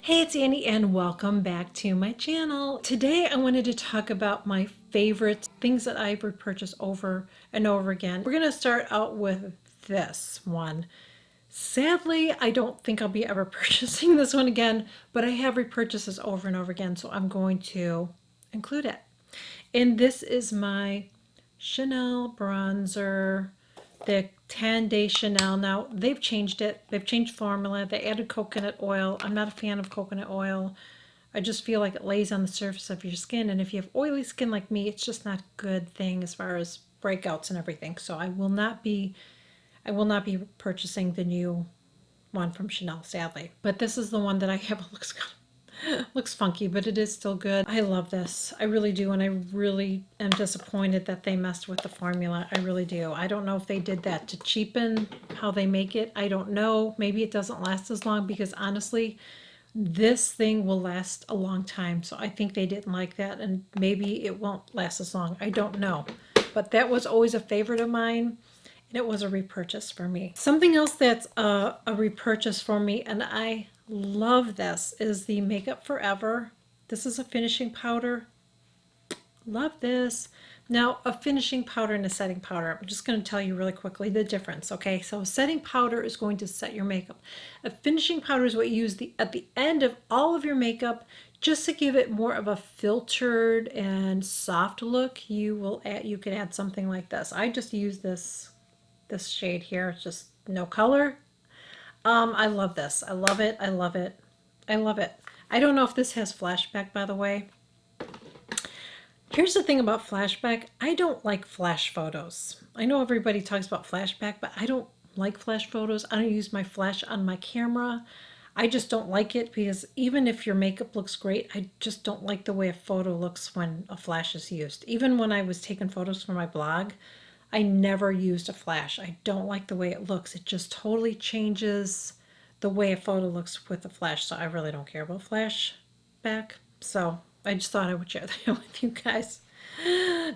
Hey, it's Annie and welcome back to my channel. Today I wanted to talk about my favorite things that I've repurchased over and over again. We're going to start out with this one. Sadly, I don't think I'll be ever purchasing this one again, but I have repurchased this over and over again, so I'm going to include it. And this is my Chanel bronzer, the 10-day Chanel. Now, they've changed it. They've changed formula. They added coconut oil. I'm not a fan of coconut oil. I just feel like it lays on the surface of your skin. And if you have oily skin like me, it's just not a good thing as far as breakouts and everything. So I will not be purchasing the new one from Chanel, sadly. But this is the one that I have. It looks funky, but it is still good. I love this. I really do, and I really am disappointed that they messed with the formula. I really do. I don't know if they did that to cheapen how they make it. I don't know. Maybe it doesn't last as long because honestly, this thing will last a long time. So I think they didn't like that, and maybe it won't last as long. I don't know. But that was always a favorite of mine. And it was a repurchase for me. Something else that's a repurchase for me, and I love this, is the Makeup Forever. This is a finishing powder. Love this. Now, a finishing powder and a setting powder. I'm just going to tell you really quickly the difference, okay? So a setting powder is going to set your makeup. A finishing powder is what you use at the end of all of your makeup just to give it more of a filtered and soft look. You can add something like this. I just use this shade here. It's just no color. I love this. I love it. I love it. I love it. I don't know if this has flashback, by the way. Here's the thing about flashback. I don't like flash photos. I know everybody talks about flashback, but I don't like flash photos. I don't use my flash on my camera. I just don't like it because even if your makeup looks great, I just don't like the way a photo looks when a flash is used. Even when I was taking photos for my blog, I never used a flash. I don't like the way it looks. It just totally changes the way a photo looks with a flash. So I really don't care about flash back. So I just thought I would share that with you guys.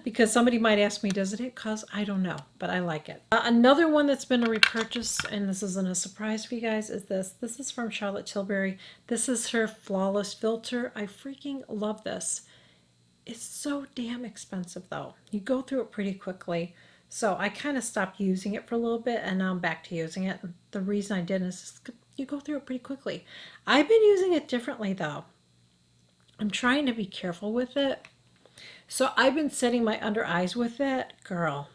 Because somebody might ask me, does it hit? Because I don't know, but I like it. Another one that's been a repurchase, and this isn't a surprise for you guys, is this. This is from Charlotte Tilbury. This is her Flawless Filter. I freaking love this. It's so damn expensive though. You go through it pretty quickly. So I kind of stopped using it for a little bit and now I'm back to using it. The reason I did is you go through it pretty quickly. I've been using it differently though. I'm trying to be careful with it. So I've been setting my under eyes with it. Girl,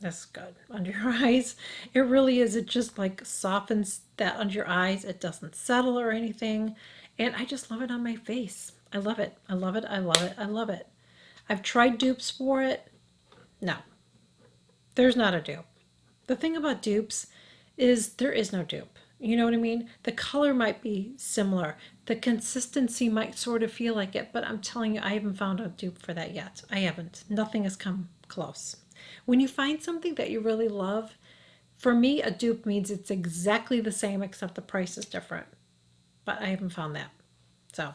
that's good. Under your eyes. It really is. It just like softens that under your eyes. It doesn't settle or anything. And I just love it on my face. I love it. I love it. I love it. I love it. I've tried dupes for it. No, there's not a dupe. The thing about dupes is there is no dupe. You know what I mean? The color might be similar. The consistency might sort of feel like it, but I'm telling you, I haven't found a dupe for that yet. I haven't. Nothing has come close. When you find something that you really love, for me, a dupe means it's exactly the same except the price is different. But I haven't found that. So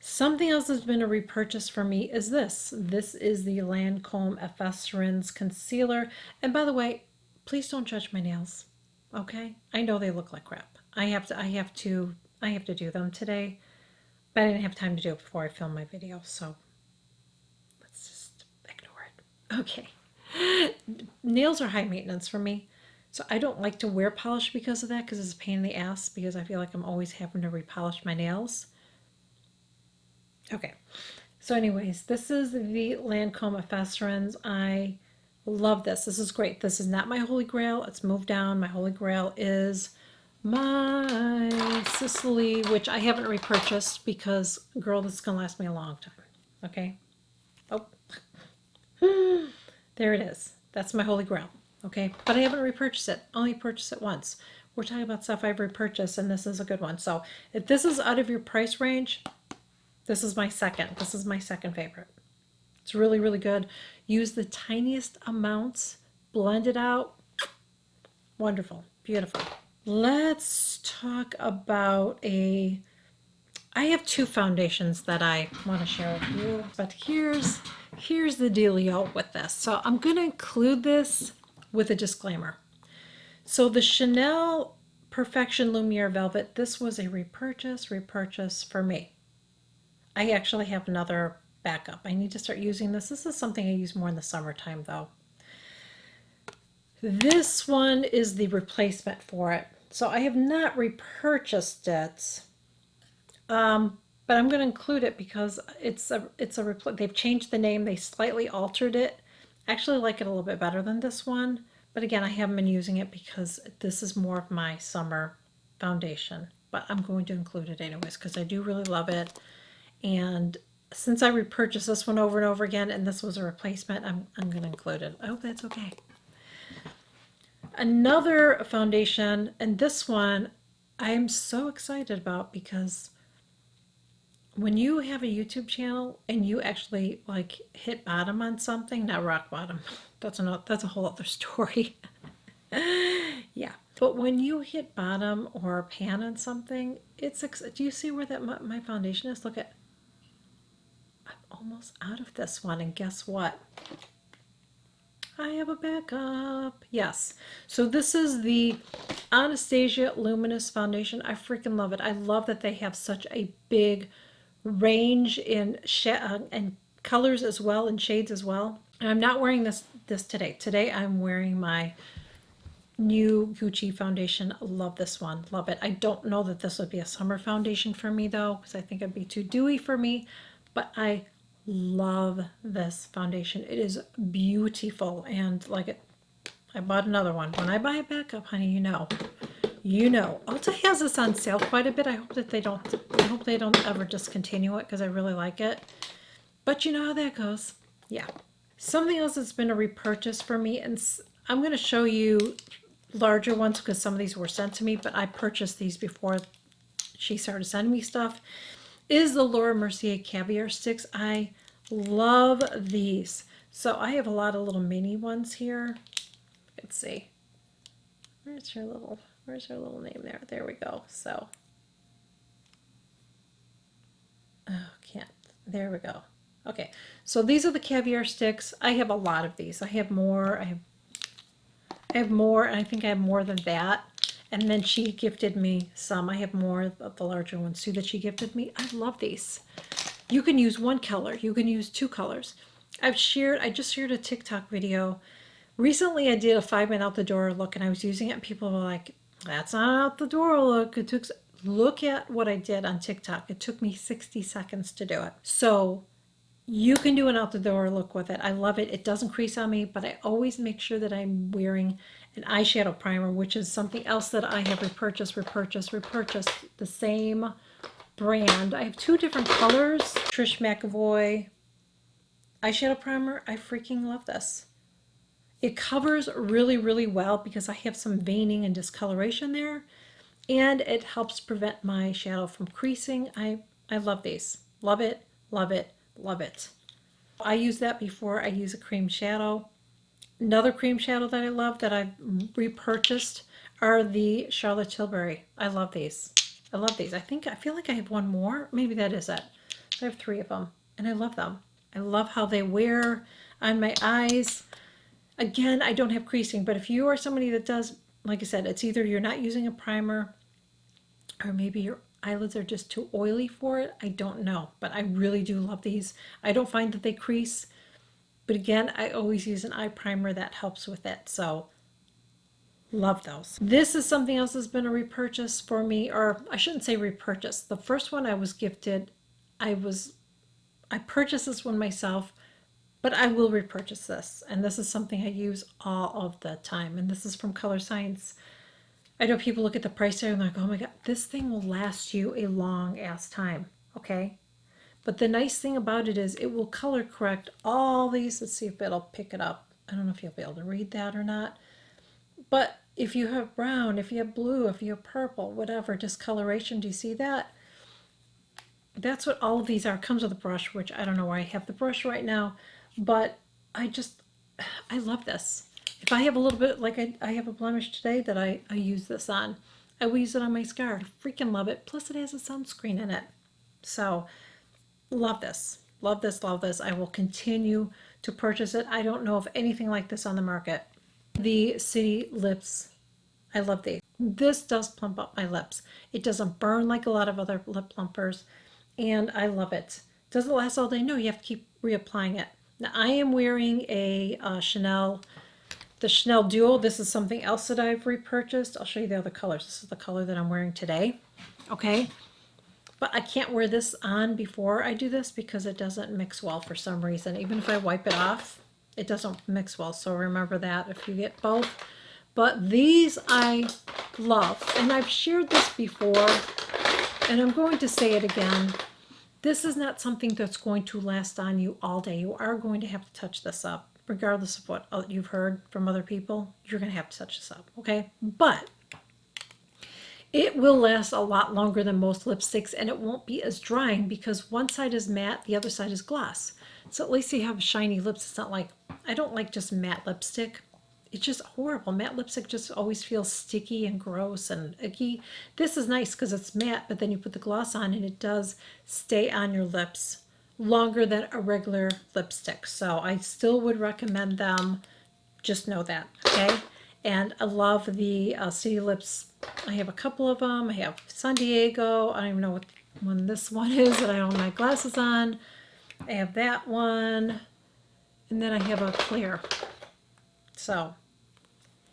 something else that's been a repurchase for me is this. This is the Lancome Ephesus Concealer. And by the way, please don't judge my nails. Okay? I know they look like crap. I have to do them today, but I didn't have time to do it before I filmed my video, so let's just ignore it. Okay. Nails are high maintenance for me. So I don't like to wear polish because of that, because it's a pain in the ass, because I feel like I'm always having to repolish my nails. Okay, so anyways, this is the Lancome Ephesus. I love this. This is great. This is not my holy grail. It's moved down. My holy grail is my Sicily, which I haven't repurchased because, girl, this is going to last me a long time. Okay? Oh, there it is. That's my holy grail. Okay? But I haven't repurchased it. Only purchased it once. We're talking about stuff I've repurchased, and this is a good one. So if this is out of your price range, this is my second. This is my second favorite. It's really, really good. Use the tiniest amounts. Blend it out. Wonderful. Beautiful. Let's talk about I have two foundations that I want to share with you. But here's the dealio with this. So I'm going to include this with a disclaimer. So the Chanel Perfection Lumiere Velvet. This was a repurchase for me. I actually have another backup. I need to start using this. This is something I use more in the summertime though. This one is the replacement for it. So I have not repurchased it, but I'm going to include it because they've changed the name. They slightly altered it. I actually like it a little bit better than this one. But again, I haven't been using it because this is more of my summer foundation. But I'm going to include it anyways because I do really love it. And since I repurchased this one over and over again, and this was a replacement, I'm going to include it. I hope that's okay. Another foundation, and this one I am so excited about because when you have a YouTube channel and you actually like hit bottom on something, not rock bottom, that's a whole other story. Yeah, but when you hit bottom or pan on something, do you see where that my foundation is? Look at, I'm almost out of this one, and guess what? I have a backup. Yes. So this is the Anastasia Luminous foundation. I freaking love it. I love that they have such a big range in and colors as well, and shades as well. And I'm not wearing this today. Today I'm wearing my new Gucci foundation. Love this one. Love it. I don't know that this would be a summer foundation for me though, because I think it'd be too dewy for me, but I love this foundation. It is beautiful, and like it, I bought another one. When I buy a backup, honey, you know. Ulta has this on sale quite a bit. I hope they don't ever discontinue it because I really like it. But you know how that goes. Yeah. Something else that's been a repurchase for me, and I'm going to show you larger ones because some of these were sent to me, but I purchased these before she started sending me stuff, is the Mercier Caviar Sticks. I love these. So I have a lot of little mini ones here. Let's see. Where's her little name there? There we go. So, oh, can't. There we go. Okay. So these are the Caviar Sticks. I have a lot of these. I have more. I have more, and I think I have more than that. And then she gifted me some. I have more of the larger ones too that she gifted me. I love these. You can use one color. You can use two colors. I just shared a TikTok video. Recently I did a 5-minute out the door look, and I was using it, and people were like, that's not an out the door look. Look at what I did on TikTok. It took me 60 seconds to do it. So you can do an out the door look with it. I love it. It doesn't crease on me, but I always make sure that I'm wearing an eyeshadow primer, which is something else that I have repurchased. The same brand. I have two different colors. Trish McAvoy eyeshadow primer. I freaking love this. It covers really, really well because I have some veining and discoloration there, and it helps prevent my shadow from creasing. I love these. Love it, love it, love it. I use that before I use a cream shadow. Another cream shadow that I love that I've repurchased are the Charlotte Tilbury. I love these. I love these. I feel like I have one more. Maybe that is it. So I have 3 of them, and I love them. I love how they wear on my eyes. Again, I don't have creasing, but if you are somebody that does, like I said, it's either you're not using a primer or maybe your eyelids are just too oily for it. I don't know, but I really do love these. I don't find that they crease, but again, I always use an eye primer that helps with it. So love those. This is something else that's been a repurchase for me, or I shouldn't say repurchase. The first one I was gifted, I purchased this one myself, but I will repurchase this. And this is something I use all of the time. And this is from Color Science. I know people look at the price tag and they're like, oh my God, this thing will last you a long ass time. Okay. But the nice thing about it is it will color correct all these. Let's see if it'll pick it up. I don't know if you'll be able to read that or not. But if you have brown, if you have blue, if you have purple, whatever, discoloration, do you see that? That's what all of these are. It comes with a brush, which I don't know where I have the brush right now. But I love this. If I have a little bit, like I have a blemish today that I use this on. I will use it on my scar. I freaking love it. Plus it has a sunscreen in it. So love this. Love this, love this. I will continue to purchase it. I don't know of anything like this on the market. The City Lips. I love these. This does plump up my lips. It doesn't burn like a lot of other lip plumpers, and I love it. Does it last all day? No, you have to keep reapplying it. Now I am wearing a the Chanel Duo. This is something else that I've repurchased. I'll show you the other colors. This is the color that I'm wearing today. Okay, but I can't wear this on before I do this because it doesn't mix well for some reason. Even if I wipe it off, it doesn't mix well. So remember that if you get both. But these I love, and I've shared this before, and I'm going to say it again. This is not something that's going to last on you all day. You are going to have to touch this up, regardless of what you've heard from other people. You're going to have to touch this up, okay? But it will last a lot longer than most lipsticks, and it won't be as drying because one side is matte, the other side is gloss. So at least you have shiny lips. It's not like, I don't like just matte lipstick. It's just horrible. Matte lipstick just always feels sticky and gross and icky. This is nice because it's matte, but then you put the gloss on and it does stay on your lips longer than a regular lipstick. So I still would recommend them. Just know that, okay? And I love the City Lips. I have a couple of them. I have San Diego. I don't even know what one this one is, and I don't have my glasses on. I have that one. And then I have a clear. So,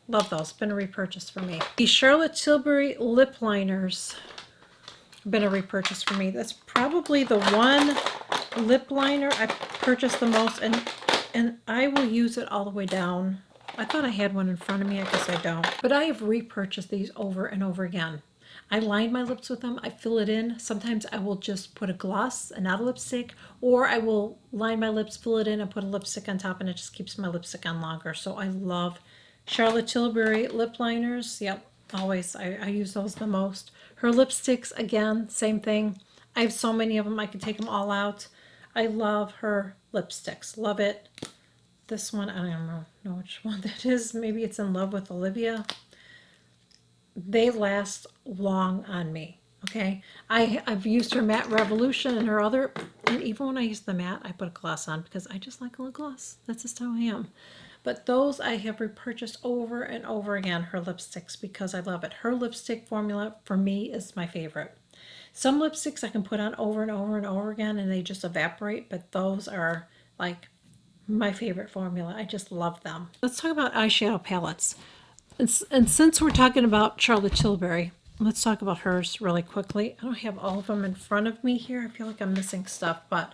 love those. Been a repurchase for me. The Charlotte Tilbury lip liners have been a repurchase for me. That's probably the one lip liner I purchased the most, and I will use it all the way down. I thought I had one in front of me. I guess I don't. But I have repurchased these over and over again. I line my lips with them. I fill it in. Sometimes I will just put a gloss and not a lipstick, or I will line my lips, fill it in, and put a lipstick on top, and it just keeps my lipstick on longer. So I love Charlotte Tilbury lip liners. Yep, always. I use those the most. Her lipsticks, again, same thing. I have so many of them. I can take them all out. I love her lipsticks. Love it. This one, I don't know which one that is. Maybe it's In Love with Olivia. They last long on me, okay? I've used her Matte Revolution and her other, and even when I use the matte, I put a gloss on because I just like a little gloss. That's just how I am. But those I have repurchased over and over again, her lipsticks, because I love it. Her lipstick formula, for me, is my favorite. Some lipsticks I can put on over and over and over again, and they just evaporate, but those are like my favorite formula. I just love them. Let's talk about eyeshadow palettes. And since we're talking about Charlotte Tilbury, let's talk about hers really quickly. I don't have all of them in front of me here. I feel like I'm missing stuff, but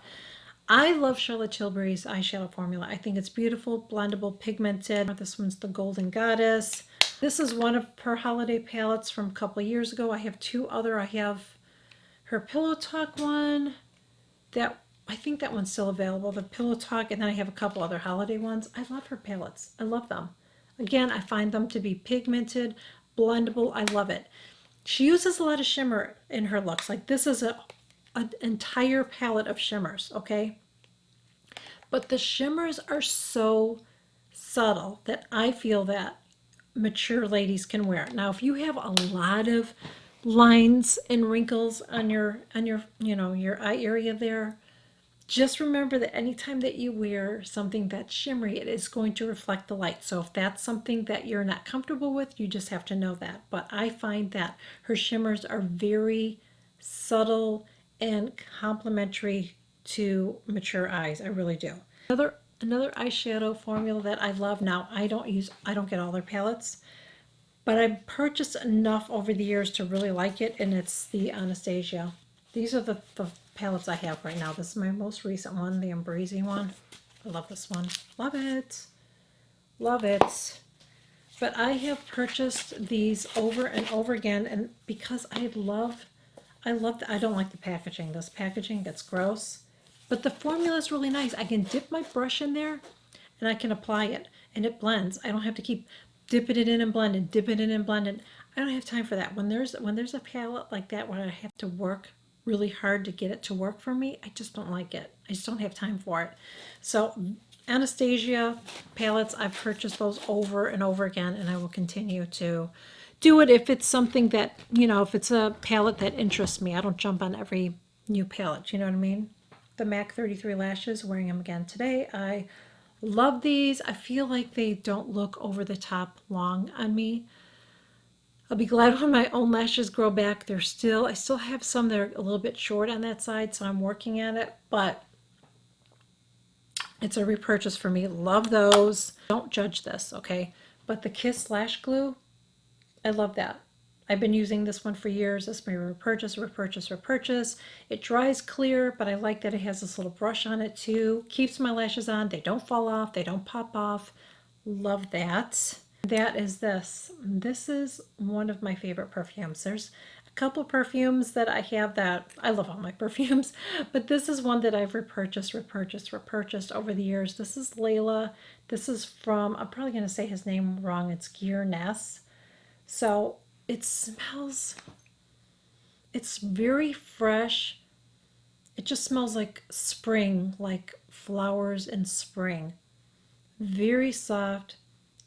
I love Charlotte Tilbury's eyeshadow formula. I think it's beautiful, blendable, pigmented. This one's the Golden Goddess. This is one of her holiday palettes from a couple of years ago. I have two other. I have her Pillow Talk one. I think that one's still available, the Pillow Talk, and then I have a couple other holiday ones. I love her palettes. I love them. Again, I find them to be pigmented, blendable. I love it. She uses a lot of shimmer in her looks. Like this is an entire palette of shimmers, okay? But the shimmers are so subtle that I feel that mature ladies can wear. Now, if you have a lot of lines and wrinkles on your your eye area there, just remember that anytime that you wear something that's shimmery, it is going to reflect the light. So if that's something that you're not comfortable with, you just have to know that. But I find that her shimmers are very subtle and complementary to mature eyes. I really do. Another eyeshadow formula that I love. Now, I don't get all their palettes, but I've purchased enough over the years to really like it, and it's the Anastasia. These are the palettes I have right now. This is my most recent one, the Embrazy one. I love this one. Love it. Love it. But I have purchased these over and over again, and because I don't like the packaging. This packaging gets gross. But the formula is really nice. I can dip my brush in there, and I can apply it, and it blends. I don't have to keep dipping it in and blending, dipping it in and blending. I don't have time for that. When there's a palette like that where I have to work really hard to get it to work for me, I just don't like it. I just don't have time for it. So Anastasia palettes, I've purchased those over and over again, and I will continue to do it if it's something that, if it's a palette that interests me. I don't jump on every new palette, you know what I mean? The MAC 33 lashes, wearing them again today. I love these. I feel like they don't look over the top long on me. I'll be glad when my own lashes grow back. I still have some that are a little bit short on that side, so I'm working at it, but it's a repurchase for me. Love those. Don't judge this, okay? But the Kiss Lash Glue, I love that. I've been using this one for years. This is my repurchase, repurchase, repurchase. It dries clear, but I like that it has this little brush on it too. Keeps my lashes on. They don't fall off. They don't pop off. Love that. That is this. This is one of my favorite perfumes. There's a couple perfumes that I have that I love all my perfumes, but this is one that I've repurchased over the years. This is Layla. This is from, I'm probably going to say his name wrong. It's Gear Ness. So it's very fresh. It just smells like spring, like flowers in spring. Very soft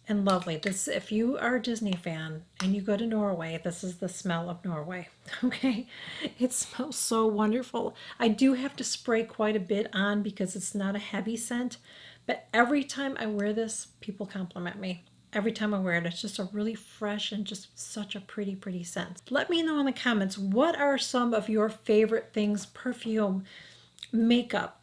and lovely. This, if you are a Disney fan and you go to Norway, this is the smell of Norway. Okay, it smells so wonderful. I do have to spray quite a bit on because it's not a heavy scent, but every time I wear this, people compliment me. Every time I wear it, it's just a really fresh and just such a pretty, pretty scent. Let me know in the comments, what are some of your favorite things, perfume, makeup,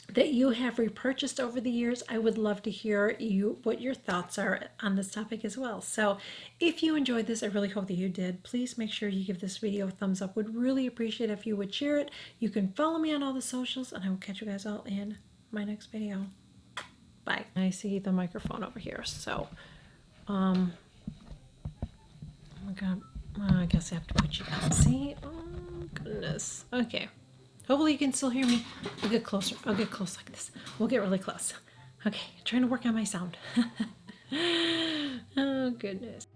that you have repurchased over the years? I would love to hear what your thoughts are on this topic as well. So if you enjoyed this, I really hope that you did. Please make sure you give this video a thumbs up. Would really appreciate if you would share it. You can follow me on all the socials, and I will catch you guys all in my next video. Bye. I see the microphone over here, so oh my god, I guess I have to put you down. See? Oh goodness. Okay. Hopefully you can still hear me. I'll get closer. I'll get close like this. We'll get really close. Okay, trying to work on my sound. Oh goodness.